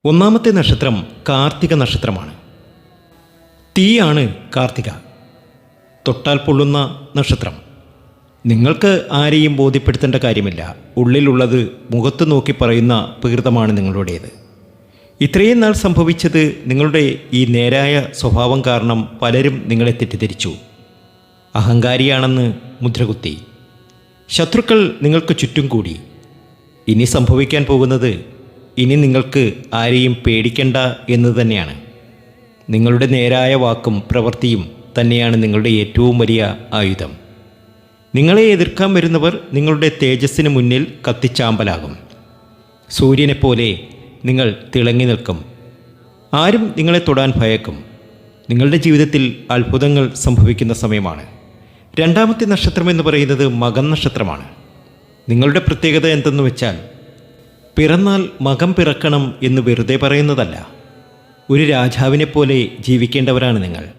ഒന്നാമത്തെ നക്ഷത്രം കാർത്തിക നക്ഷത്രമാണ്. തീയാണ് കാർത്തിക. തൊട്ടാൽ പൊള്ളുന്ന നക്ഷത്രം. നിങ്ങൾക്ക് ആരെയും ബോധ്യപ്പെടുത്തേണ്ട കാര്യമില്ല. ഉള്ളിലുള്ളത് മുഖത്ത് നോക്കി പറയുന്ന പ്രകൃതമാണ് നിങ്ങളുടേത്. ഇത്രയും നാൾ സംഭവിച്ചത് നിങ്ങളുടെ ഈ നേരായ സ്വഭാവം കാരണം പലരും നിങ്ങളെ തെറ്റിദ്ധരിച്ചു. അഹങ്കാരിയാണെന്ന് മുദ്രകുത്തി. ശത്രുക്കൾ നിങ്ങൾക്ക് ചുറ്റും കൂടി. ഇനി സംഭവിക്കാൻ പോകുന്നത് ഇനി നിങ്ങൾക്ക് ആരെയും പേടിക്കണ്ട എന്ന് തന്നെയാണ്. നിങ്ങളുടെ നേരായ വാക്കും പ്രവൃത്തിയും തന്നെയാണ് നിങ്ങളുടെ ഏറ്റവും വലിയ ആയുധം. നിങ്ങളെ എതിർക്കാൻ വരുന്നവർ നിങ്ങളുടെ തേജസ്സിന് മുന്നിൽ കത്തിച്ചാമ്പലാകും. സൂര്യനെപ്പോലെ നിങ്ങൾ തിളങ്ങി നിൽക്കും. ആരും നിങ്ങളെ തൊടാൻ ഭയക്കും. നിങ്ങളുടെ ജീവിതത്തിൽ അത്ഭുതങ്ങൾ സംഭവിക്കുന്ന സമയമാണ്. രണ്ടാമത്തെ നക്ഷത്രം എന്ന് പറയുന്നത് മകം നക്ഷത്രമാണ്. നിങ്ങളുടെ പ്രത്യേകത എന്തെന്ന് വെച്ചാൽ, പിറന്നാൽ മകം പിറക്കണം എന്ന് വെറുതെ പറയുന്നതല്ല. ഒരു രാജാവിനെപ്പോലെ ജീവിക്കേണ്ടവരാണ് നിങ്ങൾ.